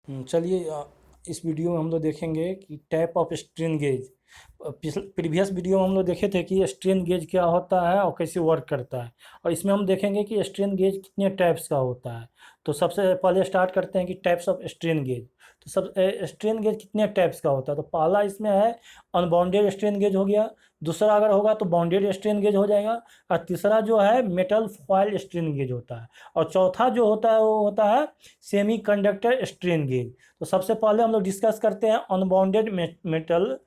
चलिए इस वीडियो में हम लोग देखेंगे कि type of strain gauge. Previous video में हम लोग देखे थे कि स्ट्रेन गेज क्या होता है और कैसे वर्क करता है, और इसमें हम देखेंगे कि स्ट्रेन गेज कितने टाइप्स का होता है। तो सबसे पहले स्टार्ट करते हैं कि टाइप्स ऑफ स्ट्रेन गेज। तो सब स्ट्रेन गेज कितने टाइप्स का होता है, तो पहला इसमें है अनबाउंडेड स्ट्रेन गेज हो गया। दूसरा अगर होगा तो बाउंडेड स्ट्रेन गेज हो जाएगा। और तीसरा जो है मेटल फॉयल स्ट्रेन गेज होता है। और चौथा जो होता है वो होता है सेमी कंडक्टर स्ट्रेन गेज। तो सबसे पहले हम लोग डिस्कस करते हैं अनबाउंडेड मेटल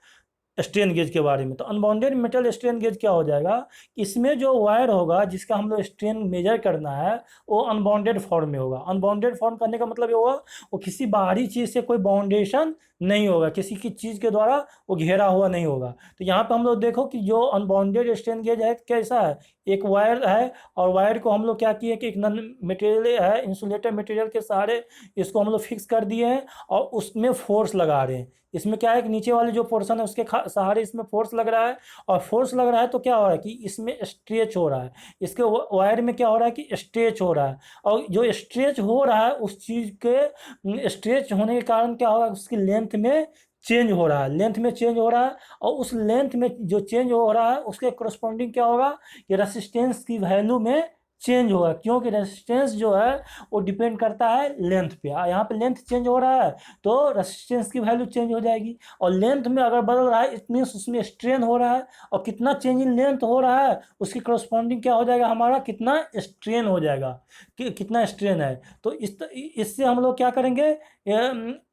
स्ट्रेन गेज के बारे में। तो अनबाउंडेड मेटल स्ट्रेन गेज क्या हो जाएगा, इसमें जो वायर होगा जिसका हम लोग स्ट्रेन मेजर करना है वो अनबाउंडेड फॉर्म में होगा। अनबाउंडेड फॉर्म करने का मतलब ये होगा वो किसी बाहरी चीज़ से कोई बाउंडेशन नहीं होगा, किसी की चीज़ के द्वारा वो घेरा हुआ नहीं होगा। तो यहाँ पे हम लोग देखो कि जो अनबाउंडेड स्ट्रेन गेज है कैसा है, एक वायर है और वायर को हम लोग क्या किए कि एक नन मटेरियल है इंसुलेटर मटेरियल के सहारे इसको हम लोग फिक्स कर दिए हैं और उसमें फोर्स लगा रहे हैं। इसमें क्या है कि नीचे वाले जो पोर्शन है उसके सहारे इसमें फोर्स लग रहा है, और फोर्स लग रहा है तो क्या हो रहा है कि इसमें स्ट्रेच हो रहा है, इसके वायर में क्या हो रहा है कि स्ट्रेच हो रहा है। और जो स्ट्रेच हो रहा है उस चीज़ के स्ट्रेच होने के कारण क्या होगा, उसकी लेंथ में चेंज हो रहा है, लेंथ में चेंज हो रहा है। और उस लेंथ में जो चेंज हो रहा है उसके करस्पॉन्डिंग क्या होगा कि रेसिस्टेंस की वैल्यू में चेंज होगा, क्योंकि रेसिस्टेंस जो है वो डिपेंड करता है लेंथ पे। यहाँ पे लेंथ चेंज हो रहा है तो रेसिस्टेंस की वैल्यू चेंज हो जाएगी। और लेंथ में अगर बदल रहा है इट मीन्स उसमें स्ट्रेन हो रहा है, और कितना चेंज इन लेंथ हो रहा है उसकी करस्पॉन्डिंग क्या हो जाएगा, हमारा कितना स्ट्रेन हो जाएगा, कितना स्ट्रेन है। तो इससे हम लोग क्या करेंगे,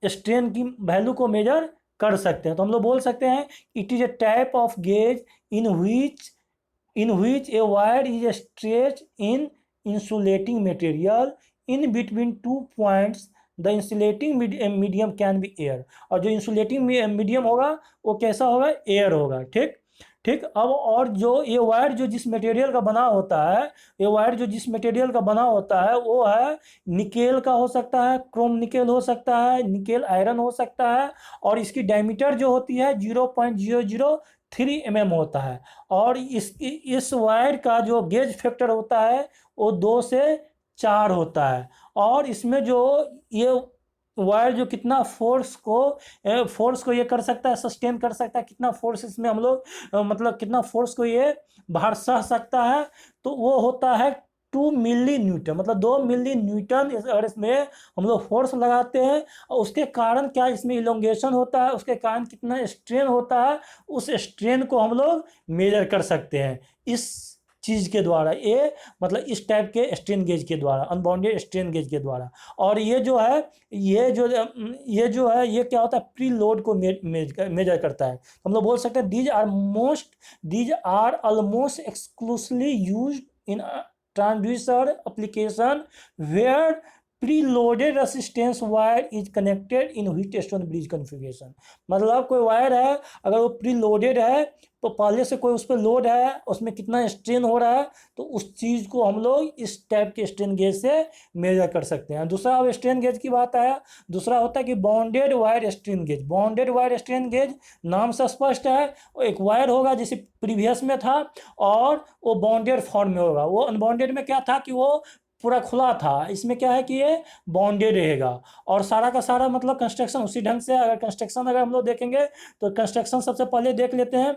स्ट्रेन की वैल्यू को मेजर कर सकते हैं। तो हम लोग बोल सकते हैं it is a type of gauge in which a wire is stretched in insulating material in between 2 points. The insulating medium can be air। और जो इंसुलेटिंग मीडियम होगा वो कैसा होगा, एयर होगा। ठीक ठीक। अब और जो ये वायर जो जिस मटेरियल का बना होता है, ये वायर जो जिस मटेरियल का बना होता है वो है निकेल का हो सकता है, क्रोम निकेल हो सकता है, निकेल आयरन हो सकता है। और इसकी डायमीटर जो होती है 0.003 mm होता है। और इस वायर का जो गेज फैक्टर होता है वो 2 से 4 होता है। और इसमें जो ये वायर जो कितना फोर्स को ये कर सकता है, सस्टेन कर सकता है, कितना फोर्स इसमें हम लोग मतलब कितना फोर्स को ये बाहर सह सकता है, तो वो होता है 2 मिली न्यूटन। मतलब 2 मिली न्यूटन अगर इसमें हम लोग फोर्स लगाते हैं और उसके कारण क्या इसमें इलोंगेशन होता है, उसके कारण कितना स्ट्रेन होता है, उस स्ट्रेन को हम लोग मेजर कर सकते हैं इस चीज़ के द्वारा। ये मतलब इस टाइप के स्ट्रेन गेज के द्वारा, अनबाउंडेड स्ट्रेन गेज के द्वारा। और ये जो है ये क्या होता है, प्री लोड को मेजर करता है। हम लोग बोल सकते हैं these are almost exclusively used in transducer application where preloaded resistance wire is connected in Wheatstone bridge configuration. मतलब कोई वायर है अगर वो प्रीलोडेड है तो पहले से कोई उस पर लोड है, उसमें कितना स्ट्रेन हो रहा है, तो उस चीज़ को हम लोग इस टाइप के स्ट्रेन गेज से मेजर कर सकते हैं। दूसरा अब स्ट्रेन गेज की बात आया, दूसरा होता है कि bonded wire strain gauge. Bonded wire strain gauge नाम से स्पष्ट है, एक वायर होगा जैसे प्रीवियस में था और वो बॉन्डेड फॉर्म में होगा। वो अनबॉन्डेड में क्या था कि वो पूरा खुला था, इसमें क्या है कि ये बॉन्डेड रहेगा। और सारा का सारा मतलब कंस्ट्रक्शन उसी ढंग से, अगर हम लोग देखेंगे तो कंस्ट्रक्शन सबसे पहले देख लेते हैं।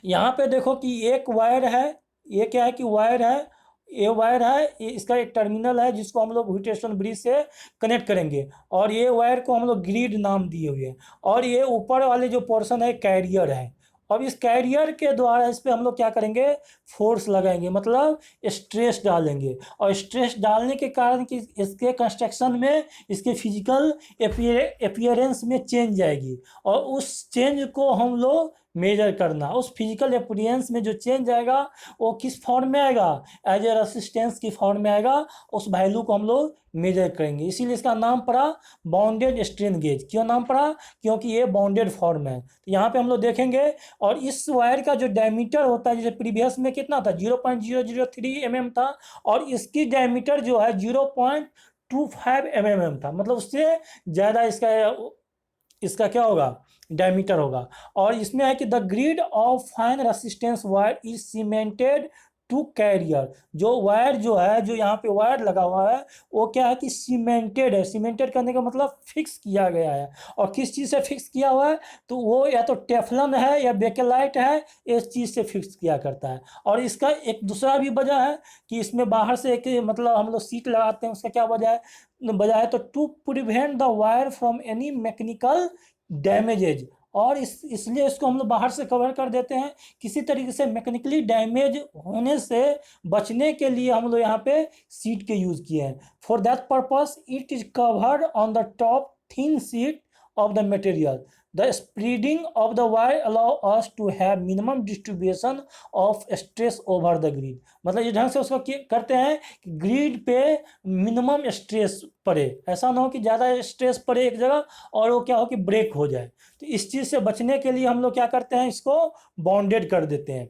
यहाँ पे देखो कि एक वायर है, ये क्या है कि वायर है, ये वायर है, इसका एक टर्मिनल है जिसको हम लोग व्हीटस्टोन ब्रिज से कनेक्ट करेंगे, और ये वायर को हम लोग ग्रिड नाम दिए हुए हैं। और ये ऊपर वाले जो पोर्शन है कैरियर है। अब इस कैरियर के द्वारा इस पर हम लोग क्या करेंगे, फोर्स लगाएंगे, मतलब स्ट्रेस डालेंगे। और स्ट्रेस डालने के कारण कि इसके कंस्ट्रक्शन में इसके फिजिकल अपीयरेंस में चेंज आएगी, और उस चेंज को हम लोग मेजर करना। उस फिजिकल अपीयरेंस में जो चेंज आएगा वो किस फॉर्म में आएगा, एज ए रेसिस्टेंस की फॉर्म में आएगा। उस वैल्यू को हम लोग मेजर करेंगे, इसीलिए इसका नाम पड़ा बाउंडेड स्ट्रेन गेज। क्यों नाम पड़ा, क्योंकि ये बाउंडेड फॉर्म है। तो यहाँ पे हम लोग देखेंगे, और इस वायर का जो डायमीटर होता है जैसे प्रीवियस में कितना था 0.003 mm था, और इसकी डायमीटर जो है 0.25 mm था। मतलब उससे ज़्यादा इसका क्या होगा, डायमीटर होगा। और इसमें है कि the grid of fine resistance wire is cemented to carrier. जो वायर जो है, जो यहाँ पे वायर लगा हुआ है, वो क्या है कि सीमेंटेड है। सीमेंटेड करने का मतलब फिक्स किया गया है। और किस चीज़ से फिक्स किया हुआ है? तो वो या तो टेफलन है या बेकेलाइट है, इस चीज़ से फिक्स किया करता है। और इसका एक दूसरा भी वजह है कि इसमें बाहर से एक मतलब हम लोग सीट लगाते हैं, उसका क्या वजह है तो to prevent the wire from any mechanical damages. और इसलिए इसको हम लोग बाहर से कवर कर देते हैं, किसी तरीके से मैकेनिकली डैमेज होने से बचने के लिए हम लोग यहाँ पे सीट के यूज़ किए हैं। For that purpose it is covered on the top thin sheet of the material. The spreading of the wire allow us to have minimum distribution of stress over the grid. मतलब इस ढंग से उसको करते हैं कि ग्रिड पे minimum stress पड़े, ऐसा ना हो कि ज़्यादा स्ट्रेस पड़े एक जगह और वो क्या हो कि ब्रेक हो जाए। तो इस चीज़ से बचने के लिए हम लोग क्या करते हैं, इसको बॉन्डेड कर देते हैं।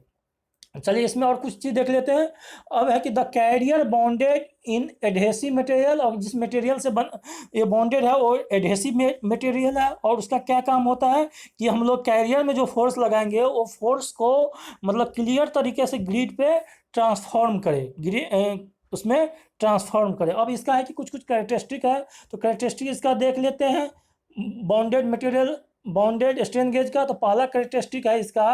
चलिए इसमें और कुछ चीज़ देख लेते हैं। अब है कि the carrier bonded in adhesive material, और जिस मटेरियल से ये बॉन्डेड है वो एडहेसिव मटेरियल है। और उसका क्या काम होता है कि हम लोग कैरियर में जो फोर्स लगाएंगे वो फोर्स को मतलब क्लियर तरीके से ग्रिड पे ट्रांसफॉर्म करे, उसमें ट्रांसफॉर्म करे। अब इसका है कि कुछ कुछ कैरेक्टरिस्टिक है, तो कैरेक्टरिस्टिक इसका देख लेते हैं। Bonded material, bonded strain gauge का, तो पहला कैरेक्टरिस्टिक है इसका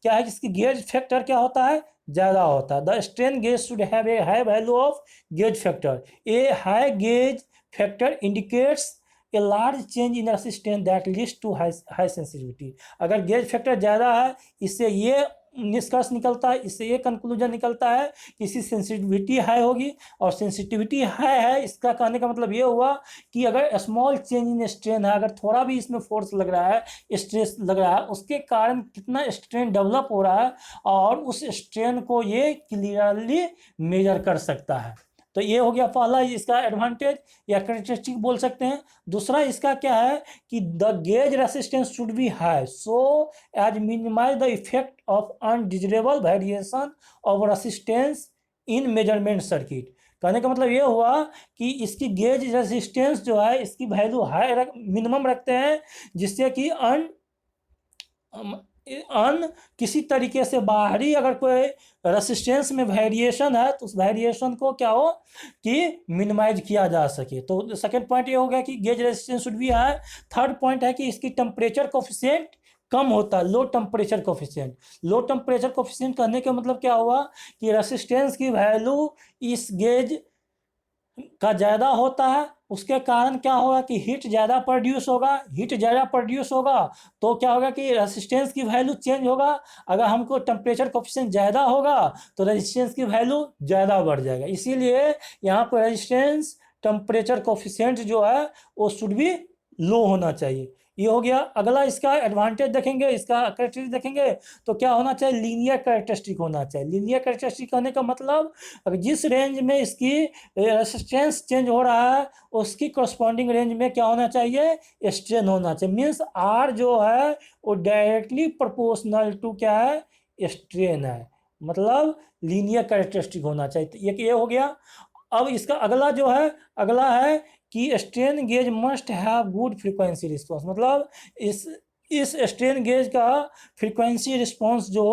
क्या है कि इसकी गेज फैक्टर क्या होता है, ज़्यादा होता है। The strain gauge should have a high value of gauge factor. A high gauge factor indicates a large change in resistance that leads to high sensitivity. अगर गेज फैक्टर ज़्यादा है, इससे ये निष्कर्ष निकलता है, इससे ये कंक्लूजन निकलता है कि इसकी सेंसिटिविटी हाई होगी। और सेंसिटिविटी हाई है, इसका कहने का मतलब ये हुआ कि अगर स्मॉल चेंज इन स्ट्रेन है, अगर थोड़ा भी इसमें फोर्स लग रहा है, स्ट्रेस लग रहा है, उसके कारण कितना स्ट्रेन डेवलप हो रहा है और उस स्ट्रेन को ये क्लियरली मेजर कर सकता है। तो ये हो गया पहला इसका एडवांटेज या कैरेक्टरिस्टिक बोल सकते हैं। दूसरा इसका क्या है कि the gauge resistance should be high so as minimize the effect of undesirable variation of resistance in measurement circuit. कहने का मतलब ये हुआ कि इसकी गेज रेसिस्टेंस जो है इसकी वैल्यू हाई मिनिमम रखते हैं, जिससे कि किसी तरीके से बाहरी अगर कोई रेसिस्टेंस में वेरिएशन है तो उस वेरिएशन को क्या हो कि मिनिमाइज किया जा सके। तो सेकंड पॉइंट ये हो गया कि gauge resistance should be high. Third point है कि इसकी टेम्परेचर कोफिशिएंट कम होता है, low temperature coefficient. Low temperature coefficient करने का मतलब क्या हुआ कि रेसिस्टेंस की वैल्यू इस गेज का ज़्यादा होता है, उसके कारण क्या होगा कि हीट ज़्यादा प्रोड्यूस होगा। हीट ज़्यादा प्रोड्यूस होगा तो क्या होगा कि रेसिस्टेंस की वैल्यू चेंज होगा। अगर हमको टेम्परेचर कोफिशिएंट ज़्यादा होगा तो रेजिस्टेंस की वैल्यू ज़्यादा बढ़ जाएगा। इसीलिए यहाँ पर रेजिस्टेंस टेम्परेचर कोफिशिएंट जो है वो शुड भी लो होना चाहिए। ये हो गया। अगला इसका एडवांटेज देखेंगे, इसका कैरेक्टरिस्टिक देखेंगे तो क्या होना चाहिए, लीनियर कैरेक्टरिस्टिक होना चाहिए। लीनियर कैरेक्टरिस्टिक कहने का मतलब अगर जिस रेंज में इसकी रेसिस्टेंस चेंज हो रहा है उसकी करस्पॉन्डिंग रेंज में क्या होना चाहिए, स्ट्रेन होना चाहिए। मीन्स आर जो है वो डायरेक्टली प्रोपोर्शनल टू क्या है, स्ट्रेन है। मतलब लीनियर कैरेक्टरिस्टिक होना चाहिए। तो ये हो गया। अब इसका अगला जो है, अगला है कि strain gauge must have good frequency response. मतलब इस स्ट्रेन गेज का फ्रीक्वेंसी रिस्पॉन्स जो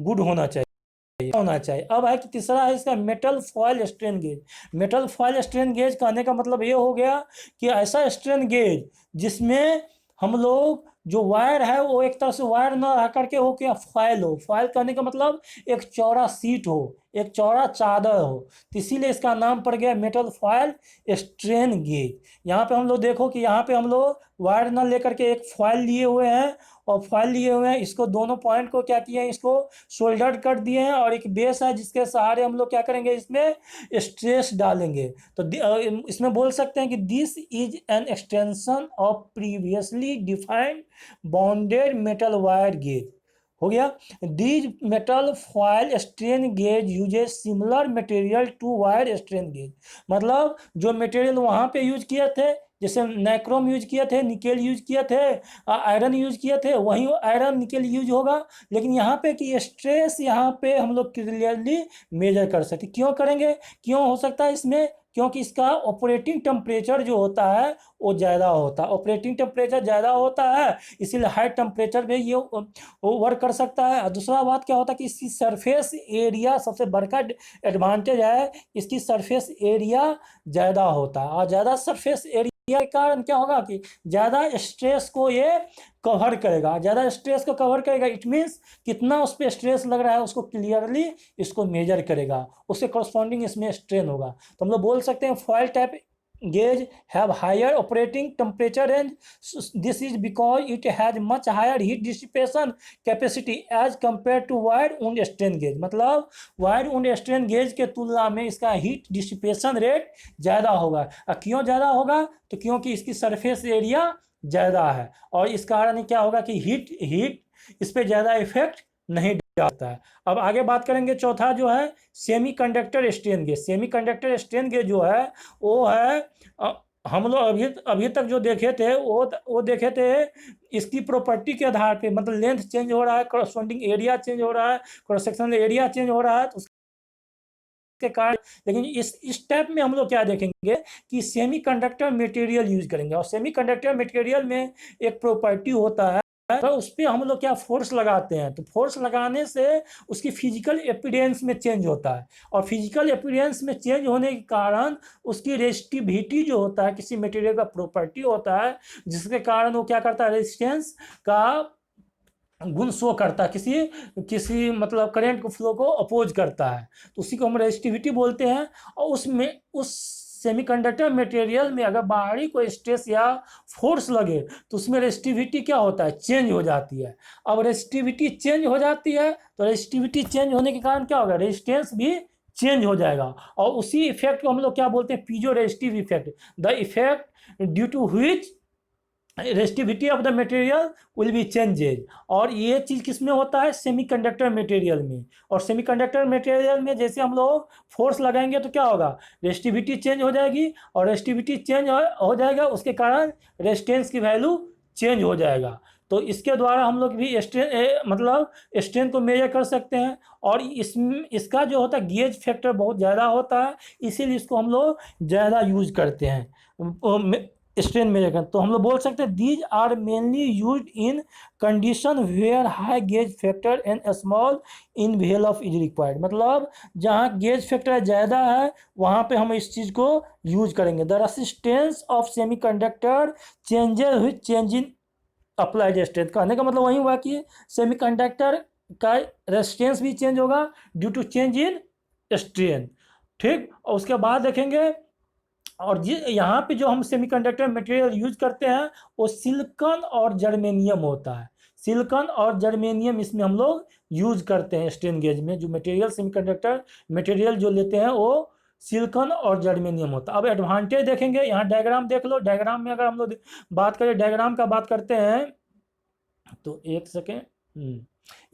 गुड होना चाहिए। अब है कि तीसरा है इसका metal foil strain gauge. Metal foil strain gauge कहने का मतलब ये हो गया कि ऐसा स्ट्रेन गेज जिसमें हम लोग जो वायर है वो एक तरह से वायर न रह करके हो क्या, फॉयल हो। फॉयल कहने का मतलब एक चौड़ा सीट हो, एक चौड़ा चादर हो, तो इसीलिए इसका नाम पड़ गया मेटल फॉयल स्ट्रेन गेज। यहाँ पे हम लोग देखो कि यहाँ पे हम लोग वायर न लेकर के एक फॉयल लिए हुए हैं, और फॉयल लिए हुए हैं, इसको दोनों पॉइंट को क्या किए हैं, इसको शोल्डर कर दिए हैं, और एक बेस है जिसके सहारे हम लोग क्या करेंगे, इसमें स्ट्रेस डालेंगे। तो इसमें बोल सकते हैं कि this is an extension of previously defined bonded metal wire gauge. हो गया। These metal foil strain gauge uses similar material to wire strain gauge. मतलब जो मटेरियल वहाँ पे यूज किए थे, जैसे नाइक्रोम यूज किए थे, निकेल यूज किए थे, आयरन यूज किए थे, वहीं आयरन निकेल यूज होगा। लेकिन यहाँ पे कि स्ट्रेस यहाँ पे हम लोग क्लियरली मेजर कर सकते। क्यों करेंगे, क्यों हो सकता है इसमें, क्योंकि इसका ऑपरेटिंग टेम्परेचर जो होता है वो ज़्यादा होता है। ऑपरेटिंग टेम्परेचर ज़्यादा होता है, इसीलिए हाई टेम्परेचर में ये वो वर्क कर सकता है। और दूसरा बात क्या होता है कि इसकी सरफेस एरिया, सबसे बड़का एडवांटेज है, इसकी सरफेस एरिया ज़्यादा होता है। और ज़्यादा सरफेस एरिया के कारण क्या होगा कि ज़्यादा स्ट्रेस को ये कवर करेगा। ज़्यादा स्ट्रेस को कवर करेगा, इट मीन्स कितना उस पर स्ट्रेस लग रहा है उसको क्लियरली इसको मेजर करेगा, उसके करस्पॉन्डिंग इसमें स्ट्रेन होगा। तो हम लोग बोल सकते हैं foil type gauge have higher operating temperature range. This is because it has much higher heat dissipation capacity as compared to wide wound strain gauge। मतलब वाइड wound strain gauge के तुलना में इसका हीट डिसिपेशन रेट ज़्यादा होगा। क्यों ज़्यादा होगा? तो क्योंकि इसकी सरफेस एरिया ज़्यादा है, और इस कारण क्या होगा कि हीट इस पर ज़्यादा इफेक्ट नहीं डालता है। अब आगे बात करेंगे, चौथा जो है semi conductor strain gauge. Semi conductor strain gauge जो है वो है हम लोग अभी तक जो देखे थे वो देखे थे इसकी प्रॉपर्टी के आधार पे, मतलब लेंथ चेंज हो रहा है, करस्पॉन्डिंग एरिया चेंज हो रहा है, क्रॉस सेक्शनल एरिया चेंज हो रहा है, तो उसके कारण। लेकिन इस टाइप में हम लोग क्या देखेंगे कि सेमी कंडक्टर मटेरियल यूज करेंगे, और सेमी कंडक्टर मटेरियल में एक प्रॉपर्टी होता है, तो उस पर हम लोग क्या फोर्स लगाते हैं, तो फोर्स लगाने से उसकी फिजिकल एपिडेंस में चेंज होता है, और फिजिकल एपिडेंस में चेंज होने के कारण उसकी रेजिस्टिविटी जो होता है, किसी मटेरियल का प्रॉपर्टी होता है जिसके कारण वो क्या करता है, रेजिस्टेंस का गुण शो करता है, किसी मतलब करंट को फ्लो को अपोज करता है, तो उसी को हम रेजिस्टिविटी बोलते हैं। और उसमें उस सेमीकंडक्टर मटेरियल में अगर बाहरी कोई स्ट्रेस या फोर्स लगे तो उसमें रेजिस्टिविटी क्या होता है, चेंज हो जाती है। अब रेजिस्टिविटी चेंज हो जाती है, तो रेजिस्टिविटी चेंज होने के कारण क्या होगा, रेजिस्टेंस भी चेंज हो जाएगा, और उसी इफेक्ट को हम लोग क्या बोलते हैं, piezo resistive effect. The effect due to which resistivity of the material will be changes. और ये चीज़ किस में होता है, सेमीकंडक्टर मटेरियल में। और सेमीकंडक्टर मटेरियल में जैसे हम लोग फोर्स लगाएंगे तो क्या होगा, रेजिस्टिविटी चेंज हो जाएगी, और रेजिस्टिविटी चेंज हो जाएगा, उसके कारण रेजिस्टेंस की वैल्यू चेंज हो जाएगा। तो इसके द्वारा हम लोग भी मतलब स्ट्रेन को मेजर कर सकते हैं। और इसका जो होता है गेज फैक्टर बहुत ज़्यादा होता है, इसीलिए इसको हम लोग ज़्यादा यूज करते हैं स्ट्रेन मेजर कर। तो हम लोग बोल सकते हैं these are mainly used in condition where high gauge factor and small envelope is required. मतलब जहाँ गेज फैक्टर ज़्यादा है वहाँ पे हम इस चीज़ को यूज करेंगे। The resistance of semiconductor changes with change in applied strength. कहने का मतलब वही हुआ कि सेमीकंडक्टर का रेजिस्टेंस भी चेंज होगा due to change in strain. ठीक, और उसके बाद देखेंगे, और यहाँ पे जो हम सेमीकंडक्टर मटेरियल यूज करते हैं वो सिलिकॉन और जर्मेनियम होता है। सिलिकॉन और जर्मेनियम इसमें हम लोग यूज करते हैं स्ट्रेन गेज में। जो मटेरियल सेमीकंडक्टर मटेरियल जो लेते हैं वो सिलिकॉन और जर्मेनियम होता है। अब एडवांटेज देखेंगे, यहाँ डायग्राम देख लो। डायग्राम में अगर हम लोग बात करें, डायग्राम का बात करते हैं तो एक सेकेंड,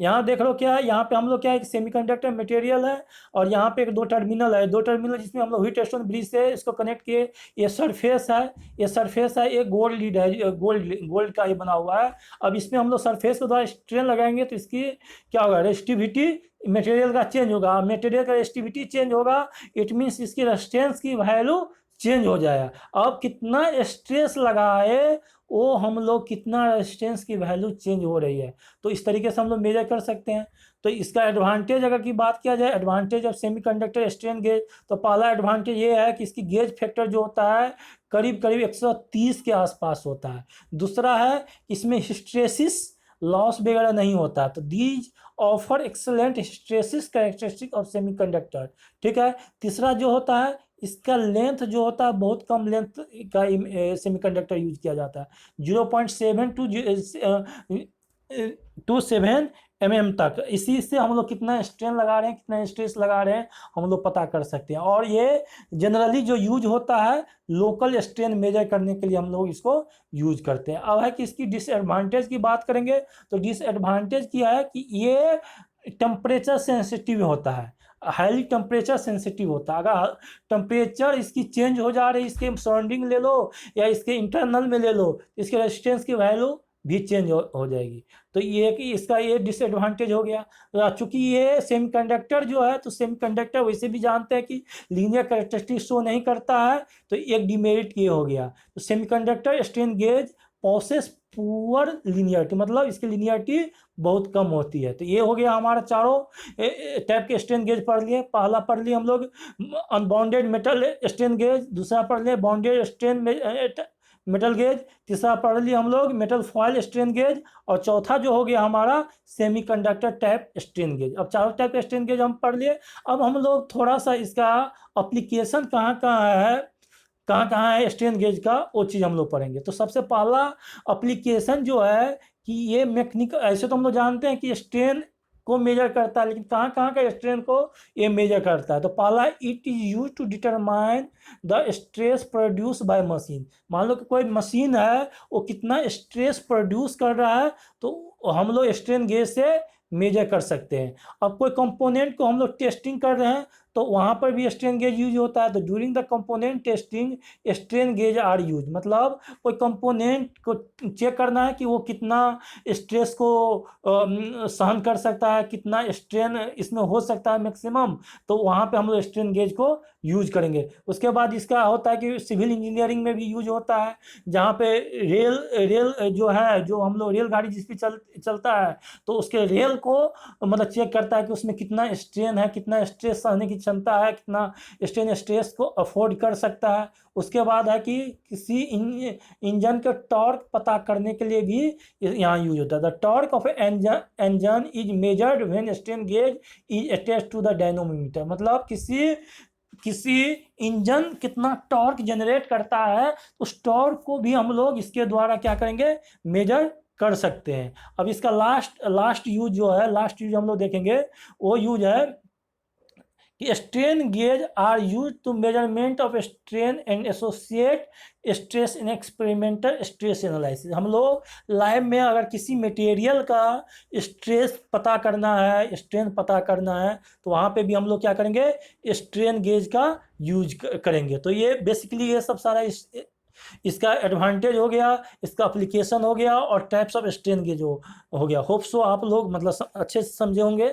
यहाँ देख लो क्या है, यहाँ पे हम लोग क्या है, एक सेमीकंडक्टर मटेरियल है, और यहाँ पे एक दो टर्मिनल है, दो टर्मिनल जिसमें हम लोग हीट एक्सचेंजर ब्रिज से इसको कनेक्ट किए। ये सरफेस है, ये सरफेस है, ये गोल्ड लीड है, गोल्ड का ये बना हुआ है। अब इसमें हम लोग सरफेस के द्वारा स्ट्रेन लगाएंगे तो इसकी क्या होगा, रेजिस्टिविटी मटेरियल का चेंज होगा। मटेरियल का रेजिस्टिविटी चेंज होगा, इट मीन्स इसकी रेजिस्टेंस की वैल्यू चेंज हो जाएगा। अब कितना स्ट्रेस लगाए वो हम लोग कितना रेजिस्टेंस की वैल्यू चेंज हो रही है, तो इस तरीके से हम लोग मेजर कर सकते हैं। तो इसका एडवांटेज अगर की बात किया जाए, advantage of semiconductor strain gauge, तो पहला एडवांटेज ये है कि इसकी गेज फैक्टर जो होता है करीब 130 के आसपास होता है। दूसरा है इसमें हिस्ट्रेसिस लॉस वगैरह नहीं होता, तो these offer excellent hysteresis characteristic of semiconductor. ठीक है। तीसरा जो होता है इसका लेंथ जो होता है बहुत कम लेंथ का सेमीकंडक्टर यूज किया जाता है, 0.7 to 7 mm तक। इसी से हम लोग कितना स्ट्रेन लगा रहे हैं, कितना स्ट्रेस लगा रहे हैं हम लोग पता कर सकते हैं। और ये जनरली जो यूज होता है लोकल स्ट्रेन मेजर करने के लिए हम लोग इसको यूज करते हैं। अब है कि इसकी डिसएडवांटेज की बात करेंगे, तो डिसएडवांटेज क्या है कि ये टेम्परेचर सेंसिटिव होता है, हाईली टेम्परेचर सेंसिटिव होता है। अगर टेम्परेचर इसकी चेंज हो जा रही है, इसके सराउंडिंग ले लो या इसके इंटरनल में ले लो, इसके रेजिस्टेंस की वैल्यू भी चेंज हो जाएगी। तो ये कि इसका ये डिसएडवांटेज हो गया। चूंकि ये सेमीकंडक्टर जो है, तो सेमीकंडक्टर वैसे भी जानते हैं कि लीनियर कैरेक्टरिस्टिक शो नहीं करता है, तो एक डिमेरिट ये हो गया। तो semiconductor strain gauge possess poor linearity, मतलब इसकी लीनियरिटी बहुत कम होती है। तो ये हो गया हमारा चारों टाइप के स्ट्रेन गेज पढ़ लिए। पहला पढ़ लिए हम लोग अनबाउंडेड मेटल स्ट्रेन गेज, दूसरा पढ़ लिए बाउंडेड स्ट्रेन मेटल गेज, तीसरा पढ़ लिए हम लोग मेटल फॉयल स्ट्रेन गेज, और चौथा जो हो गया हमारा सेमीकंडक्टर टाइप स्ट्रेन गेज। अब चारों टाइप के स्ट्रेन गेज हम पढ़ लिए। अब हम लोग थोड़ा सा इसका अप्लीकेशन कहाँ कहाँ है स्ट्रेन गेज का, वो चीज़ हम लोग पढ़ेंगे। तो सबसे पहला अप्लीकेशन जो है कि ये मैकेनिकल, ऐसे तो हम लोग जानते हैं कि स्ट्रेन को मेजर करता है, लेकिन कहाँ कहाँ का स्ट्रेन को ये मेजर करता है। तो पहला, it is use to determine the stress produce by machine. मान लो कि कोई मशीन है, वो कितना स्ट्रेस प्रोड्यूस कर रहा है, तो हम लोग स्ट्रेन गेज से मेजर कर सकते हैं। अब कोई कंपोनेंट को हम लोग टेस्टिंग कर रहे हैं, तो वहाँ पर भी स्ट्रेन गेज यूज होता है। तो during the component testing strain gauge are use, मतलब कोई कंपोनेंट को चेक करना है कि वो कितना स्ट्रेस को सहन कर सकता है, कितना स्ट्रेन इसमें हो सकता है मैक्सिमम, तो वहाँ पे हम लोग स्ट्रेन गेज को यूज करेंगे। उसके बाद इसका होता है कि सिविल इंजीनियरिंग में भी यूज होता है, जहाँ पे रेल रेल जो है, जो हम लोग रेलगाड़ी जिस पे चलता है, तो उसके रेल को मतलब चेक करता है कि उसमें कितना स्ट्रेन है, कितना स्ट्रेस सहने की क्षमता है, कितना स्ट्रेन स्ट्रेस को अफोर्ड कर सकता है। उसके बाद है कि किसी इंजन के टॉर्क पता करने के लिए भी यहाँ यूज होता है। The torque of engine is measured when strain gauge is attached to the dynamometer, मतलब किसी इंजन कितना टॉर्क जनरेट करता है, उस टॉर्क को भी हम लोग इसके द्वारा क्या करेंगे, मेजर कर सकते हैं। अब इसका लास्ट यूज जो है, लास्ट यूज हम लोग देखेंगे, वो यूज है कि strain gauge are use to measurement of strain and associate stress in experimental stress analysis. हम लोग लैब में अगर किसी मटेरियल का स्ट्रेस पता करना है, स्ट्रेन पता करना है, तो वहाँ पे भी हम लोग क्या करेंगे, स्ट्रेन गेज का यूज करेंगे। तो ये बेसिकली ये सब सारा इसका एडवांटेज हो गया, इसका अप्लीकेशन हो गया, और टाइप्स ऑफ स्ट्रेन गेज हो गया। होप सो आप लोग मतलब अच्छे से समझे होंगे।